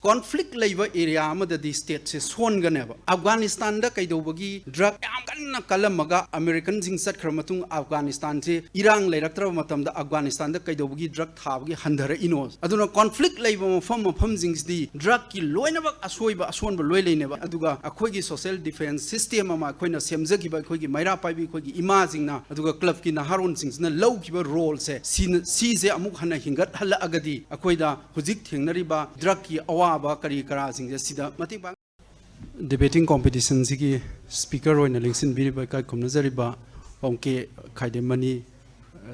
conflict level area amadadi state se songaneba Afghanistan da kaidobagi drug yam kanna kalamaga American sing sat khamatung Afghanistan se irang leiraktra matamda Afghanistan da kaidobagi drug thabagi handhara inos aduna conflict level mafam jings di drug ki loinaba asoiba asonba loi leineba aduga akhoigi social defense system ama khoina semjagiba khoigi maira paibi khoigi ima jingna aduga club ki na haron sings na lowkiba role se si je amuk hana hingat hala agadi akhoida hujik thengnariba drug ki debating competition sigi speaker oina lengsin biriba kai komnazariba onke khaidemani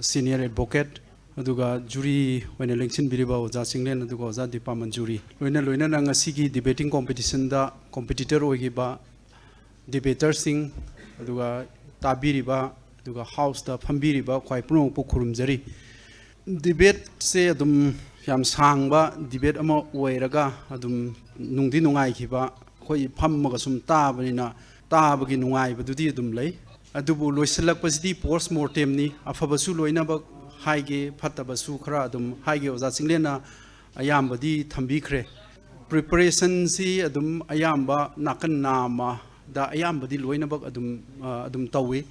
senior advocate aduga jury oina lengsin biriba oja singlen aduga oja department jury loina nang sigi debating competition da competitor oigiba debater sing aduga tabiriba aduga house da phambiriba khwai prong pu khurumjari debate se adum yam sangba debate ama oiraga adum nungdi nungai khiba khoi phammaga sum tabanina tabagi nungai badudi adum lei adubu loisalak pasidi post mortem ni afabasu loina ba haige phatabasu khara adum haige oja singlena ayambadi thambikre preparation si adum ayamba nakan nama da ayambadi loina ba adum tawi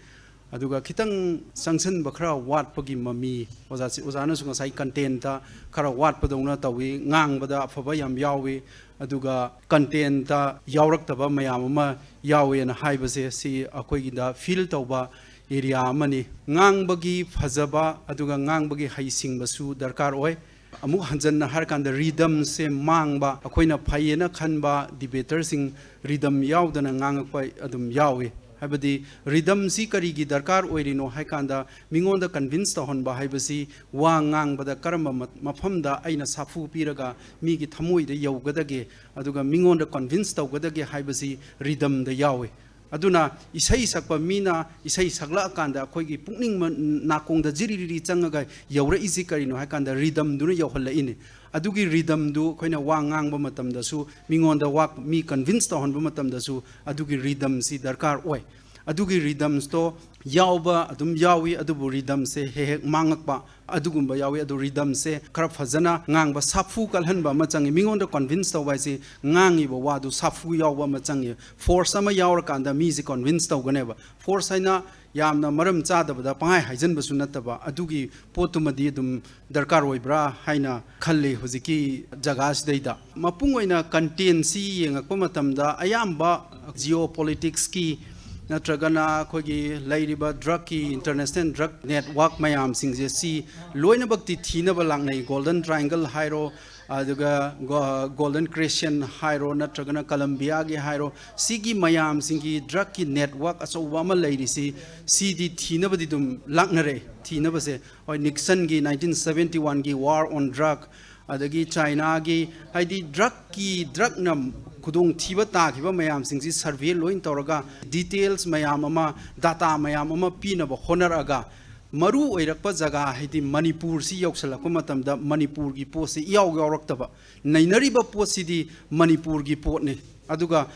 aduga kitang sanction bakra wat pagi mami ozana sunga sai content ta khara wat padongna tawi ngang bada afaba yam yawi aduga content ta yawrak taba mayam ama yawi na haibase si akoi ginda feel tawba area amani ngang bagi phajaba aduga ngang bagi haising basu darkar oi amuk hanjan na har kanda rhythm se mangba akoina phayena khanba debater sing rhythm yawdana ngang pai adum yawi habadi rhythm si karigi darkar oirino haikanda mingonda convince ta honba haibasi wa ngang bada karamba mafamda aina safu piraga migi thamoi da yaugadage aduga mingonda convince tawgadage haibasi rhythm da yawe aduna isai sakpa mina isai sakla kanda khoigi pukning nakong da jiriri changaga yaura isi karino haikanda rhythm duna yauhalla ine adugi rhythm du khoina wa ngang ba matam da su mingonda wa mi convince ta honba matam da su adugi rhythm si darkar oi adugi rhythms to yauba adum yawi adubu rhythm se he mangakba adugumba yawi adu rhythm se khara phajana ngangba safu kalhanba machangi mingonda convince tawbai se ngangi ba wadu safu yauba machangi force ama yaur kanda mi se convince tawganeba force haina yamna maram chadabada pangai haijan basu nataba adugi potumadi dum darkar oibra haina khalle hujiki jaga sidaida mapung oina content si yengakpa matamda ayamba geopolitics ki natragana khogi lairiba drug ki international drug network mayam singje si loina bakti thina balang nei golden triangle hairo aduga golden crescent hairo natragana colombia ge hairo sigi mayam singi drug ki network aso wama lairi si di thina badi dum langnare thina base oi nixon gi 1971 gi war on drug adagi china gi haidi drug nam kudung thiba ta khiba mayam singsi survey loin toraga details mayam ama data mayam ama pina ba honor aga maru oirakpa jaga haidi manipur si yoksalakpa matamda manipur gi po se yawraktaba nainariba po sidi manipur gi po ne aduga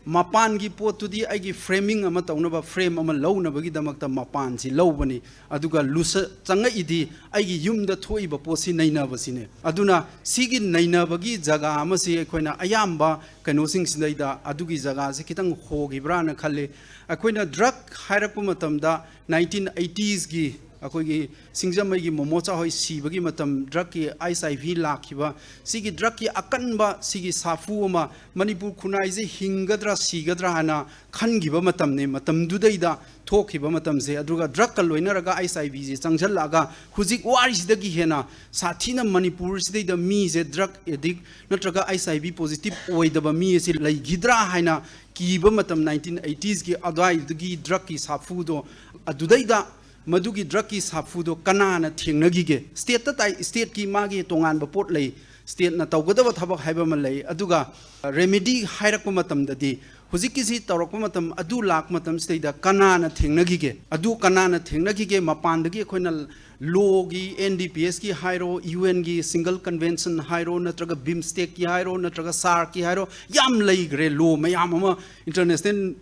mapan gi po tudi aigi framing ama taunaba frame ama launabagi damakta mapan si lawbani aduga lusa changa idi aigi yumda thoiba po si nainaba sine aduna sigi nainabagi jaga ama si khoina ayamba kano sing sidaida adugi jaga se kitang hogibra na khalle akoina drug hairakpa matamda 1980s gi akoigi singjamai gi momocha hoi sibagi matam drug ki HIV lakhiba sigi drug ki akanba sigi safu ama manipur khunai je hingadra sigadra hana khangiba matam ne matam dudaida thokhiba matam se aduga drug ka loinaraga HIV je changjalaga hujik wari sidagi hena sathina manipur sidaida mi je drug addict natraga HIV positive oidaba mi se laigidra haina kiba matam 1980s gi adai dagi drug ki safu do adudaida madugi drug ki safudo kanana thengnagige state ta tai state ki magi tongan ba pot lei state na tawgadaba thabak haiba ma lei aduga remedy hairakpa matam dadi hujiki si tawrakpa matam adu lak matam steida kanana thengnagige adu kanana thengnagige mapandagi khoina law gi NDPS ki hairo UN gi single convention hairo natraga BIMSTEC ki hairo natraga SAR ki hairo yam lei gre law mayam ama international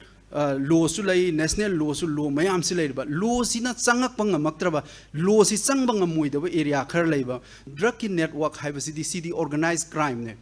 law su lay national law su law mayam si lay ba law si na changak pang maktraba law si changbang amoi da area khar lay ba drug ki network hai ba si di organized crime ne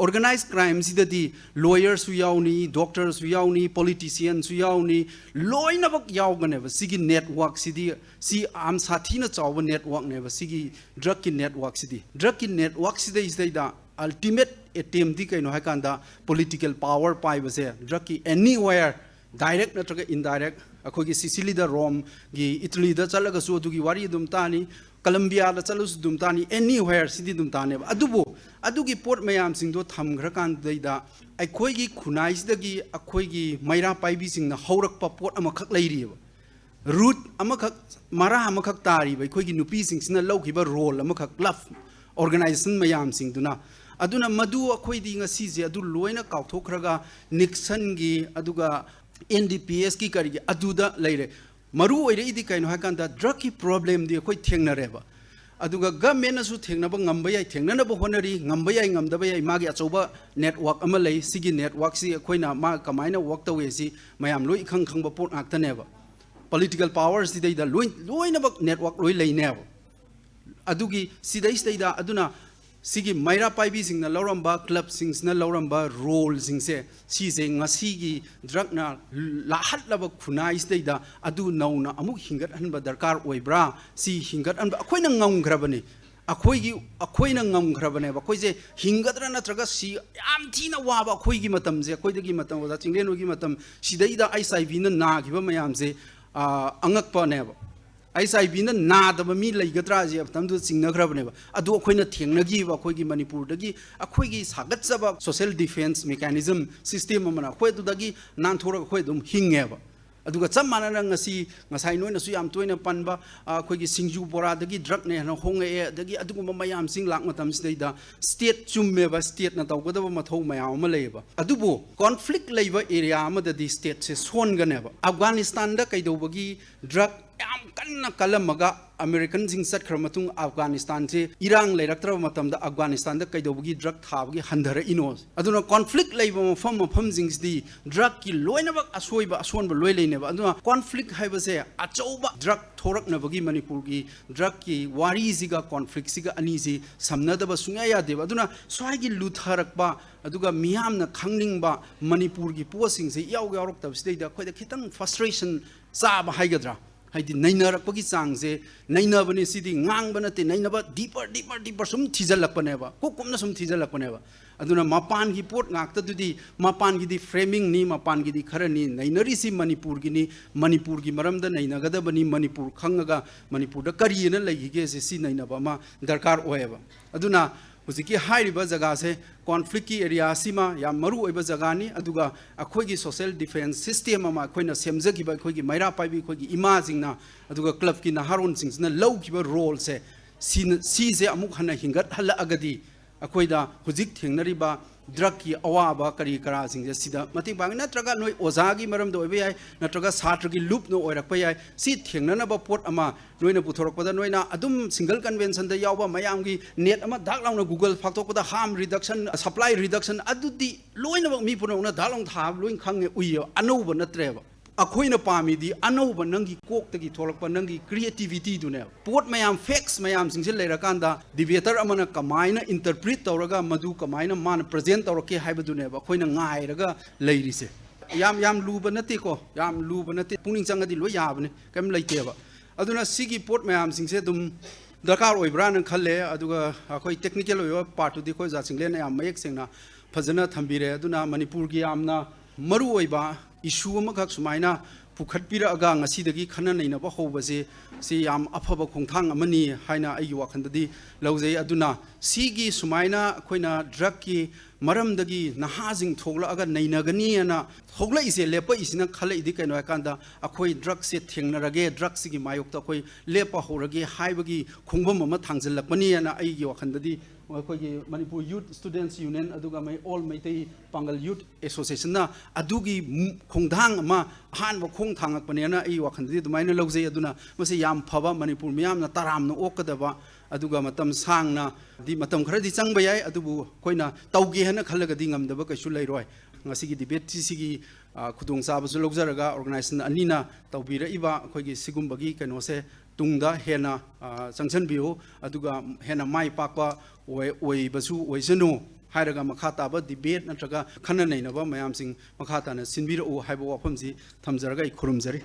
organized crime sidadi lawyers su yauni, doctors su yauni, politicians su yauni, loina bak yaugane ba sigi network sidi si am sathina chawa network ne ba sigi drug ki network sidi is da ultimate attempt di kaino hakanda political power pai ba se drug ki anywhere direct natraga indirect akogi Sicily da Rome gi Italy da chalaga su adugi wari dum tani Colombia da chalus dum tani anywhere sidi dum tani adubu adugi port mayam sing do thamgra kan da akhoi gi khunai sidagi akhoi gi maira paibi sing na haurak pa port ama khak leiri root ama khak mara ama khak tari bai khoi gi nupi sing sina lauki ba role ama khak club organization mayam sing duna aduna madu akhoi di ngasi je adu loina kauthokraga Nixon gi aduga NDPS ki kari aduda leire maru oire idi kaino hakanda drug ki problem di khoi thengna reba aduga government asu thengna ba ngamba yai thengna na ba honari ngamba yai ngamda ba yai magi achoba network ama lei sigi network si khoina ma kamaina work tawe si mayam loi khang khang ba pot akta neba political powers di da loi na ba network loi lei neba adugi sidai da aduna sigi maira paibi sing na lauramba club sings na lauramba role sing se si se ngasi gi drug na lahat laba khunai stay da adu nauna amuk hingat anba darkar oibra si hingat anba akoina ngam grabani akoina ngam grabane ba koise hingatra na traga si am thina wa ba khoi gi matam je khoi gi matam wa chinglen gi matam sidai da ISIV na na gi ba mayam se angak pa ne ba ISIV na nadaba mi leigadra je tamdu singna grabneba adu akoina thengnagi ba khoigi Manipur dagi akhoigi sagatjaba social defense mechanism system amana khoi du dagi nan thora khoi dum hingeba aduga chamana ngasi ngasai noina su yam toina panba khoigi singju bora dagi drug ne na honge dagi aduguma mayam sing lak matam sidaida state chummeba state na tawgadaba mathau mayam ma leiba adubu conflict leiba area amadadi state se songaneba Afghanistan da kaidobagi drug yam kanna kalamaga American sing sat kramatung Afghanistan se irang leiraktra matam da Afghanistan da kaidobagi drug thabagi handara inos aduna conflict leiba mafam jings di drug ki loina bak asoiba asonba loi leineba aduna conflict haiba se achauba drug thorak nabagi Manipur ki drug ki wari siga conflict siga ani si samnadaba sunga ya deba aduna swai gi lutharakba aduga miyamna khangningba Manipur ki posing se yaw yaurok tab sida khoida khitang frustration saba haigadra haidi nainarakpagi changse nainabani sidi ngangbana te nainaba deeper sum thijalakpaneba kokumna sum thijalakpaneba aduna mapan gi port ngakta dudi mapan gi di framing ni mapan gi di kharani nainari si Manipur gi maramda nainagada bani Manipur khangaga Manipur da kari na laigi se si nainaba ma darkar oeba aduna huziki hairiba jaga se conflict ki area sima ya maru oiba jaga ni aduga akhoigi social defense system ama khoina semjagi ba khoigi maira paibi khoigi imaging na aduga club ki na haron sing na low ki ba role se si se amuk hana hingat hala agadi akhoida huzik thengnari ba drug ki awaba kari kara sing sida mating bang na traga noi ozagi maram do oibe ai na traga satra ki loop no oirak pa ai si thengna na ba pot ama noina puthorok pada noina adum single convention da yawba mayam gi net ama dak launa Google phaktok pada harm reduction supply reduction adudi loina ba mi puno na dalong tha loin khange uyo anoba natreba akhoina pami di anoba nangi kok tagi tholakpa nangi creativity dune pot mayam facts mayam singse leirakanda debater amana kamaina interpret tawraga madu kamaina man present tawrake haiba dune ba khoina ngairaga leirise yam luba nate ko yam luba nate puning changadi lo yabne kam leiteba aduna sigi pot mayam singse dum darkar oibra nan khalle aduga akhoi technical oiba part di khoi ja single na yam mayek singna phajana thambire aduna Manipur gi amna maru oiba issue amakak sumaina pukhatpira aga ngasidagi khana nainaba hobase si yam afaba khongthang amani haina ayi wakhanda laujei aduna sigi sumaina khoina drug ki maramdagi nahajing thogla aga nainagani ana thogla ise lepa isina khala idi kaino akanda akhoi drug se thengnarage drug sigi mayokta khoi lepa horage haibagi khongbam ama thangjalakpani ana ayi wakhanda akhoi Manipur Youth Students Union aduga mai all Meitei Pangal Youth Association na adugi khongthang ama han ba khongthangakpani ana ayi wakhanda dumaina laujei aduna mase yam phaba Manipur miyam na taram na okadaba aduga matam sangna di matam kharadi changba yai adubu koina tauge hana khalaga di ngamdaba kaisu leiroi ngasigi debate sigi khudong sabasu logjaraga organization anina taubira iba khoigi sigumbagi kanose tungda hena changchan biu aduga hena mai pakpa oi basu oisanu ꯍꯥꯏꯔꯒ ꯃꯈꯥ ꯇꯥꯕ debate ꯅꯠꯇ꯭ꯔꯒ ꯈꯟꯅ ꯅꯩꯅꯕ ꯃꯌꯥꯝꯁꯤꯡ ꯃꯈꯥ ꯇꯥꯅ ꯁꯤꯟꯕꯤꯔꯛꯎ ꯍꯥꯏꯕ ꯋꯥꯐꯝꯁꯤ ꯊꯝꯖꯔꯒ ꯑꯩ ꯈꯨꯔꯨꯝꯖꯔꯤ